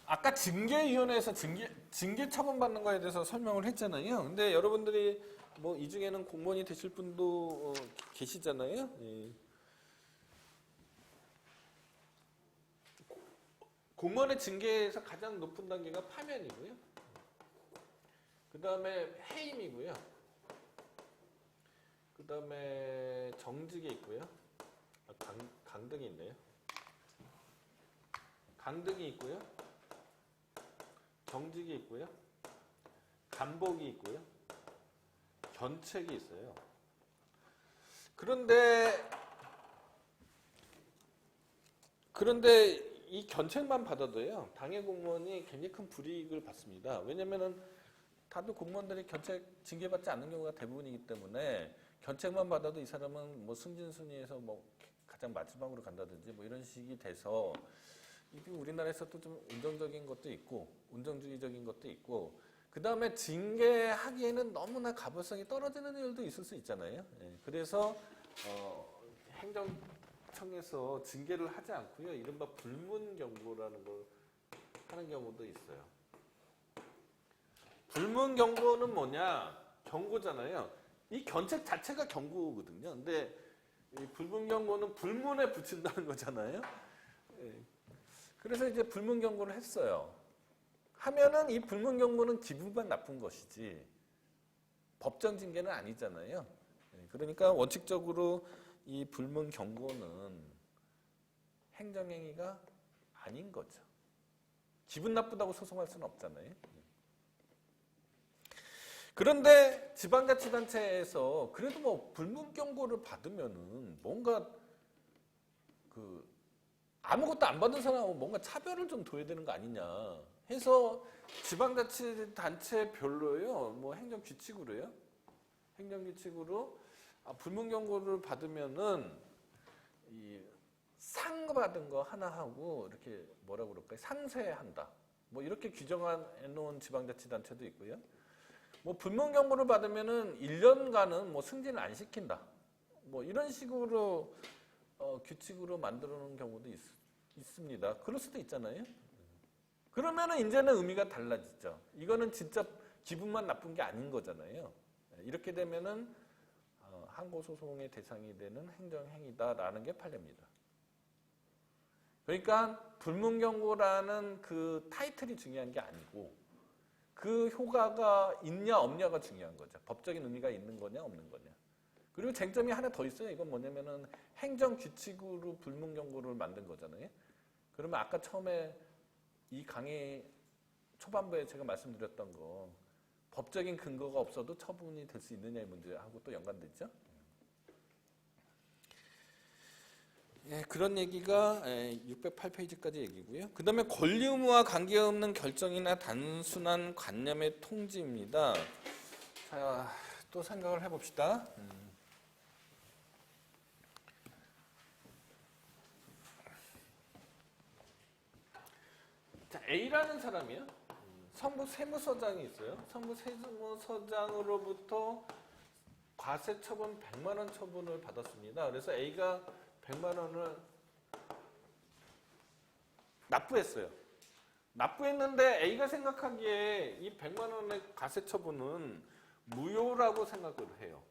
아까 징계위원회에서 징계 처분받는 거에 대해서 설명을 했잖아요. 근데 여러분들이 뭐 이 중에는 공무원이 되실 분도 계시잖아요. 예. 공무원의 징계에서 가장 높은 단계가 파면이고요. 그 다음에 해임이고요. 그 다음에 정직이 있고요. 강등이 있네요. 강등이 있고요. 정직이 있고요. 감복이 있고요. 견책이 있어요. 그런데 이 견책만 받아도요, 당해 공무원이 굉장히 큰 불이익을 받습니다. 왜냐면은 다들 공무원들이 견책 징계받지 않는 경우가 대부분이기 때문에 견책만 받아도 이 사람은 뭐 승진 순위에서 뭐 가장 마지막으로 간다든지 뭐 이런 식이 돼서 이게 우리나라에서 또 좀 운정적인 것도 있고 운정주의적인 것도 있고 그 다음에 징계하기에는 너무나 가부성이 떨어지는 일도 있을 수 있잖아요. 예, 그래서 행정청에서 징계를 하지 않고요. 이른바 불문경고라는 걸 하는 경우도 있어요. 불문경고는 뭐냐? 경고잖아요. 이 견책 자체가 경고거든요. 근데 이 불문경고는 불문에 붙인다는 거잖아요. 예. 그래서 이제 불문경고를 했어요. 하면은 이 불문경고는 기분만 나쁜 것이지 법정 징계는 아니잖아요. 그러니까 원칙적으로 이 불문경고는 행정행위가 아닌 거죠. 기분 나쁘다고 소송할 수는 없잖아요. 그런데 지방자치단체에서 그래도 뭐 불문경고를 받으면은 뭔가 아무것도 안 받은 사람하고 뭔가 차별을 좀 둬야 되는 거 아니냐 해서 지방자치단체별로요, 뭐 행정규칙으로요, 행정규칙으로 불문경고를 받으면은 이 상 받은 거 하나 하고 이렇게 뭐라고 그럴까요? 상쇄한다. 뭐 이렇게 규정해 놓은 지방자치단체도 있고요. 뭐 불문경고를 받으면은 1년간은 뭐 승진을 안 시킨다. 뭐 이런 식으로 규칙으로 만들어 놓은 경우도 있습니다. 그럴 수도 있잖아요. 그러면은 이제는 의미가 달라지죠. 이거는 진짜 기분만 나쁜 게 아닌 거잖아요. 이렇게 되면은 항고소송의 대상이 되는 행정행위다라는 게 판례입니다. 그러니까 불문경고라는 그 타이틀이 중요한 게 아니고 그 효과가 있냐 없냐가 중요한 거죠. 법적인 의미가 있는 거냐 없는 거냐. 그리고 쟁점이 하나 더 있어요. 이건 뭐냐면은 행정규칙으로 불문경고를 만든 거잖아요. 그러면 아까 처음에 이 강의 초반부에 제가 말씀드렸던 거 법적인 근거가 없어도 처분이 될 수 있느냐의 문제하고 또 연관되죠. 예, 그런 얘기가 608페이지까지 얘기고요. 그 다음에 권리 의무와 관계없는 결정이나 단순한 관념의 통지입니다. 자, 또 생각을 해봅시다. 자, A라는 사람이요. 성북세무서장이 있어요. 성북세무서장으로부터 과세처분 100만 원 처분을 받았습니다. 그래서 A가 100만 원을 납부했어요. 납부했는데 A가 생각하기에 이 100만 원의 과세처분은 무효라고 생각을 해요.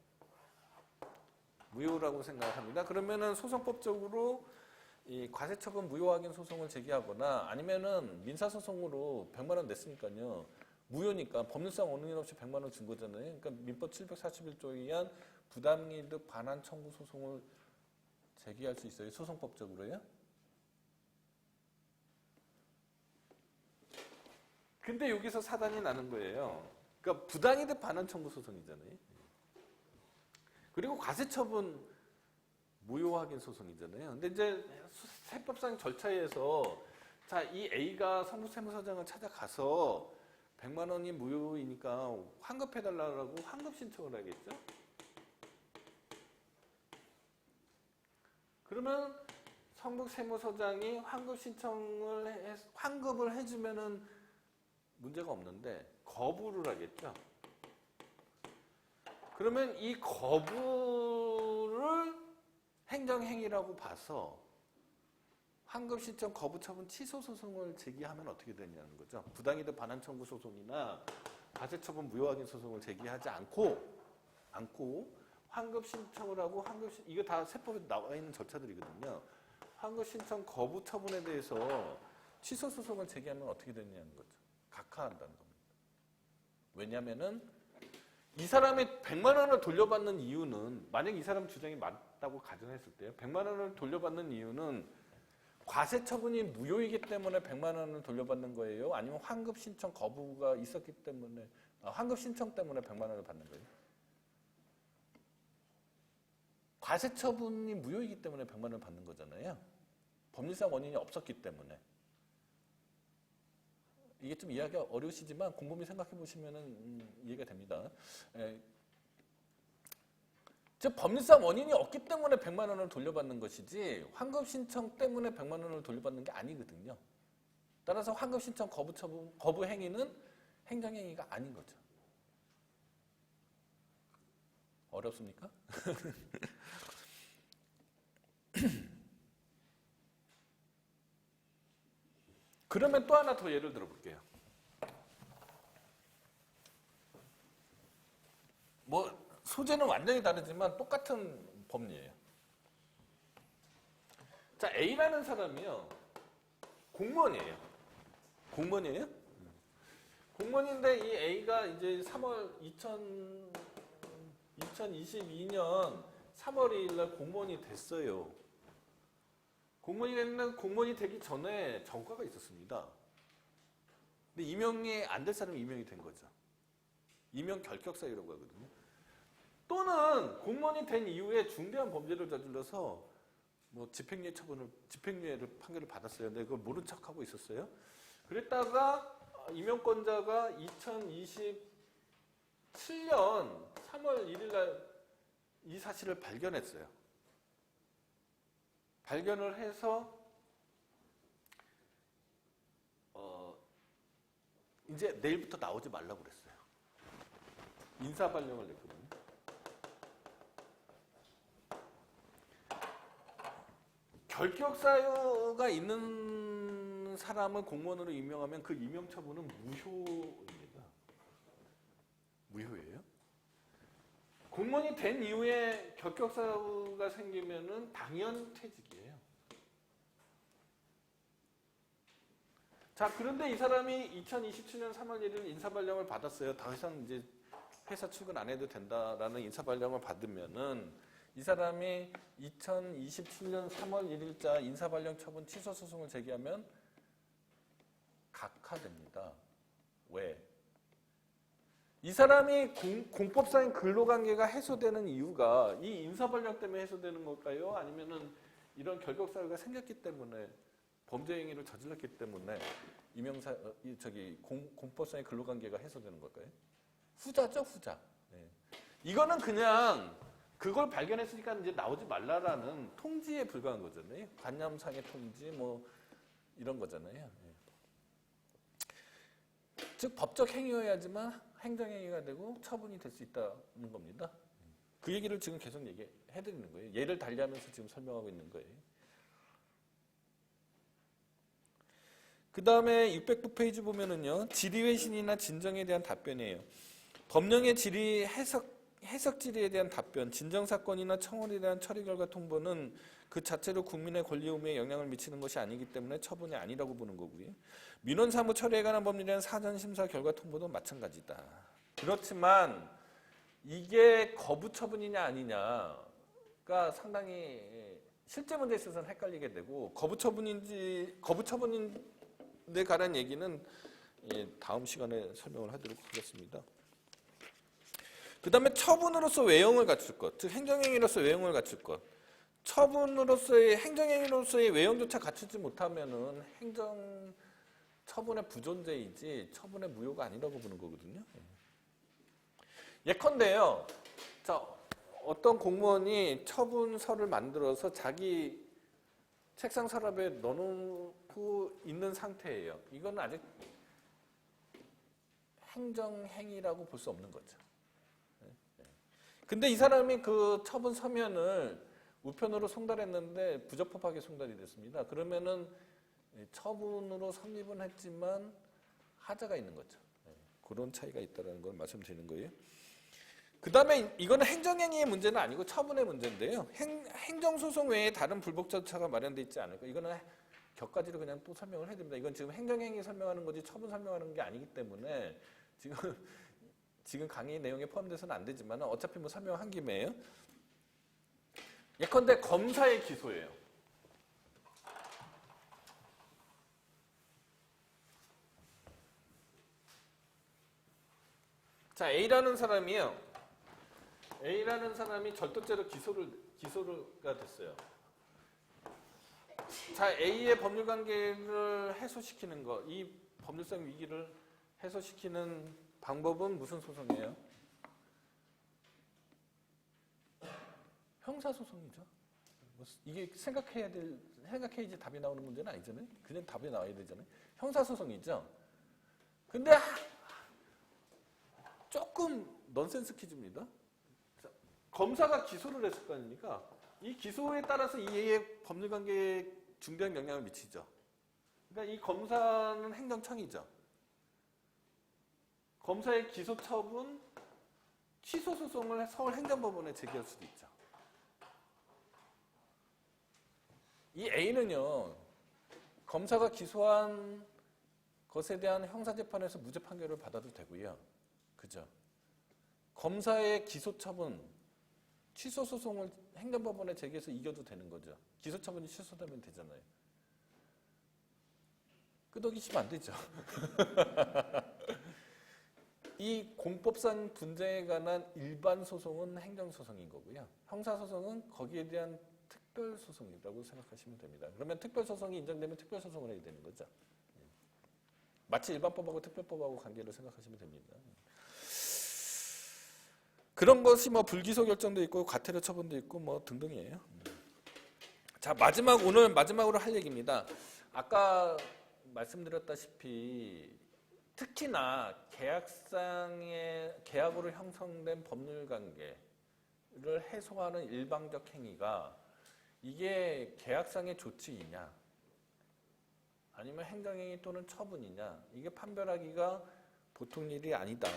무효라고 생각합니다. 그러면은 소송법적으로 이 과세처분 무효 확인 소송을 제기하거나 아니면은 민사소송으로 100만 원 냈으니까요. 무효니까 법률상 어느 일 없이 100만 원 준 거잖아요. 그러니까 민법 741조에 의한 부당이득 반환 청구 소송을 제기할 수 있어요. 소송법적으로요. 근데 여기서 사단이 나는 거예요. 그러니까 부당이득 반환 청구 소송이잖아요. 그리고 과세처분 무효 확인 소송이잖아요. 근데 이제 세법상 절차에서 자, 이 A가 성북세무서장을 찾아가서 100만 원이 무효이니까 환급해달라고 환급 신청을 하겠죠. 그러면 성북세무서장이 환급을 해주면은 문제가 없는데 거부를 하겠죠. 그러면 이 거부를 행정행위라고 봐서 환급 신청 거부 처분 취소 소송을 제기하면 어떻게 되냐는 거죠. 부당이득 반환 청구 소송이나 과세 처분 무효 확인 소송을 제기하지 않고 환급 신청을 하고 이거 다 세법에 나와 있는 절차들이거든요. 환급 신청 거부 처분에 대해서 취소 소송을 제기하면 어떻게 되냐는 거죠. 각하한다는 겁니다. 왜냐면은 이 사람이 100만 원을 돌려받는 이유는, 만약 이 사람 주장이 맞다고 가정했을 때요, 100만 원을 돌려받는 이유는 과세 처분이 무효이기 때문에 100만 원을 돌려받는 거예요? 아니면 환급 신청 거부가 있었기 때문에, 환급 신청 때문에 100만 원을 받는 거예요? 과세 처분이 무효이기 때문에 100만 원을 받는 거잖아요. 법률상 원인이 없었기 때문에. 이게 좀 이해하기가 어려우시지만 곰곰이 생각해 보시면 이해가 됩니다. 즉 법률상 원인이 없기 때문에 100만 원을 돌려받는 것이지 환급 신청 때문에 100만 원을 돌려받는 게 아니거든요. 따라서 환급 신청 거부 행위는 행정행위가 아닌 거죠. 어렵습니까? 그러면 또 하나 더 예를 들어볼게요. 뭐 소재는 완전히 다르지만 똑같은 법리예요. 자, A라는 사람이요, 공무원이에요. 공무원이에요? 공무원인데 이 A가 이제 2022년 3월 2일 날 공무원이 됐어요. 공무원이 되기 전에 전과가 있었습니다. 근데 임용이 안 될 사람이 임용이 된 거죠. 임용 결격 사유라고 하거든요. 또는 공무원이 된 이후에 중대한 범죄를 저질러서 뭐 집행유예 판결을 받았어요. 근데 그걸 모른 척하고 있었어요. 그랬다가 임용권자가 2027년 3월 1일 날 이 사실을 발견했어요. 발견을 해서 이제 내일부터 나오지 말라고 그랬어요. 인사발령을 냈거든요. 결격사유가 있는 사람을 공무원으로 임명하면 그 임명 처분은 무효입니다. 무효예요. 공무원이 된 이후에 결격사유가 생기면은 당연 퇴직이에요. 자, 그런데 이 사람이 2027년 3월 1일 인사발령을 받았어요. 더 이상 이제 회사 출근 안 해도 된다라는 인사발령을 받으면은 이 사람이 2027년 3월 1일자 인사발령 처분 취소 소송을 제기하면 각하됩니다. 왜? 이 사람이 공법상의 근로관계가 해소되는 이유가 이 인사발령 때문에 해소되는 걸까요? 아니면은 이런 결격사유가 생겼기 때문에 범죄 행위를 저질렀기 때문에 공법상의 근로관계가 해소되는 걸까요? 후자죠, 후자. 네. 이거는 그냥 그걸 발견했으니까 이제 나오지 말라라는 통지에 불과한 거잖아요. 관념상의 통지 뭐 이런 거잖아요. 네. 즉 법적 행위여야지만 행정행위가 되고 처분이 될 수 있다는 겁니다. 그 얘기를 지금 계속 얘기해드리는 거예요. 예를 달리하면서 지금 설명하고 있는 거예요. 그 다음에 609페이지 보면은요, 질의회신이나 진정에 대한 답변이에요. 법령의 질의 해석 질의에 대한 답변, 진정사건이나 청원에 대한 처리 결과 통보는 그 자체로 국민의 권리 의무에 영향을 미치는 것이 아니기 때문에 처분이 아니라고 보는 거고요. 민원 사무 처리에 관한 법률에 대한 사전 심사 결과 통보도 마찬가지다. 그렇지만 이게 거부 처분이냐 아니냐가 상당히 실제 문제에 있어서는 헷갈리게 되고, 거부 처분인데 관한 얘기는 다음 시간에 설명을 하도록 하겠습니다. 그 다음에 처분으로서 외형을 갖출 것, 즉 행정행위로서 외형을 갖출 것. 행정행위로서의 외형조차 갖추지 못하면은 처분의 부존재이지 처분의 무효가 아니라고 보는 거거든요. 예컨대요. 자, 어떤 공무원이 처분서를 만들어서 자기 책상 서랍에 넣어놓고 있는 상태예요. 이건 아직 행정행위라고 볼 수 없는 거죠. 근데 이 사람이 그 처분 서면을 우편으로 송달했는데 부적법하게 송달이 됐습니다. 그러면은 처분으로 성립은 했지만 하자가 있는 거죠. 그런 차이가 있다는 걸 말씀드리는 거예요. 그 다음에 이거는 행정행위의 문제는 아니고 처분의 문제인데요. 행정소송 외에 다른 불복 절차가 마련되어 있지 않을까. 이거는 격가지로 그냥 또 설명을 해드립니다. 이건 지금 행정행위 설명하는 거지 처분 설명하는 게 아니기 때문에 지금 강의 내용에 포함돼서는 안 되지만 어차피 뭐 설명한 김에요. 예컨대 검사의 기소예요. 자, A라는 사람이요. A라는 사람이 절도죄로 기소가 됐어요. 자, A의 법률관계를 해소시키는 거, 이 법률상 위기를 해소시키는 방법은 무슨 소송이에요? 형사소송이죠. 이게 생각해야지 답이 나오는 문제는 아니잖아요. 그냥 답이 나와야 되잖아요. 형사소송이죠. 근데 조금 넌센스 퀴즈입니다. 검사가 기소를 했을 거 아닙니까? 이 기소에 따라서 이 A의 법률관계에 중대한 영향을 미치죠. 그러니까 이 검사는 행정청이죠. 검사의 기소 처분, 취소 소송을 서울행정법원에 제기할 수도 있죠. 이 A는요, 검사가 기소한 것에 대한 형사재판에서 무죄 판결을 받아도 되고요. 그죠? 검사의 기소 처분, 취소 소송을 행정법원에 제기해서 이겨도 되는 거죠. 기소 처분이 취소되면 되잖아요. 끄덕이시면 안 되죠. 이 공법상 분쟁에 관한 일반 소송은 행정소송인 거고요. 형사소송은 거기에 대한 특별소송이라고 생각하시면 됩니다. 그러면 특별소송이 인정되면 특별소송을 해야 되는 거죠. 마치 일반법하고 특별법하고 관계를 생각하시면 됩니다. 그런 것이 뭐 불기소 결정도 있고 과태료 처분도 있고 뭐 등등이에요. 자, 오늘 마지막으로 할 얘기입니다. 아까 말씀드렸다시피 특히나 계약으로 형성된 법률관계를 해소하는 일방적 행위가 이게 계약상의 조치이냐 아니면 행정행위 또는 처분이냐 이게 판별하기가 보통 일이 아니다.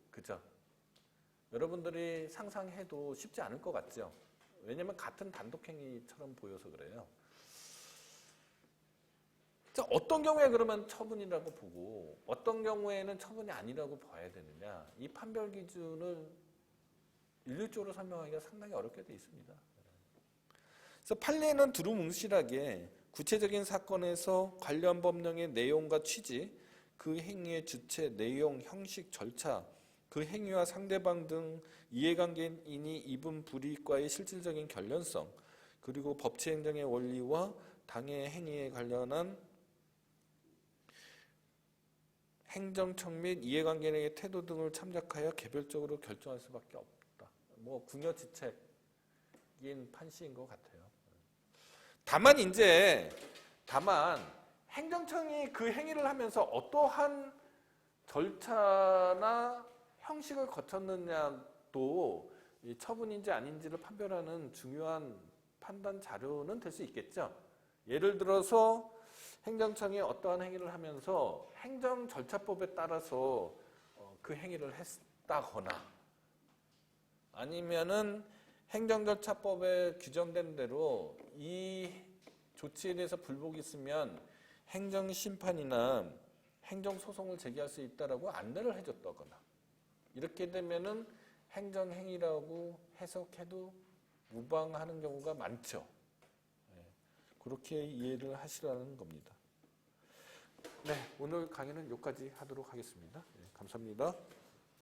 그죠? 여러분들이 상상해도 쉽지 않을 것 같죠? 왜냐면 같은 단독행위처럼 보여서 그래요. 자, 어떤 경우에 그러면 처분이라고 보고 어떤 경우에는 처분이 아니라고 봐야 되느냐 이 판별 기준을 일률적으로 설명하기가 상당히 어렵게 되어 있습니다. 그래서 판례는 두루뭉실하게 구체적인 사건에서 관련 법령의 내용과 취지, 그 행위의 주체, 내용, 형식, 절차, 그 행위와 상대방 등 이해관계인이 입은 불이익과의 실질적인 관련성, 그리고 법치행정의 원리와 당의 행위에 관련한 행정청 및 이해관계인의 태도 등을 참작하여 개별적으로 결정할 수밖에 없다. 뭐 궁여지책인 판시인 것 같아요. 다만 행정청이 그 행위를 하면서 어떠한 절차나 형식을 거쳤느냐도 이 처분인지 아닌지를 판별하는 중요한 판단 자료는 될 수 있겠죠. 예를 들어서 행정청이 어떠한 행위를 하면서 행정절차법에 따라서 그 행위를 했다거나 아니면은 행정절차법에 규정된 대로 이 조치에 대해서 불복이 있으면 행정심판이나 행정소송을 제기할 수 있다라고 안내를 해줬다거나 이렇게 되면은 행정행위라고 해석해도 무방하는 경우가 많죠. 그렇게 이해를 하시라는 겁니다. 네, 오늘 강의는 여기까지 하도록 하겠습니다. 감사합니다.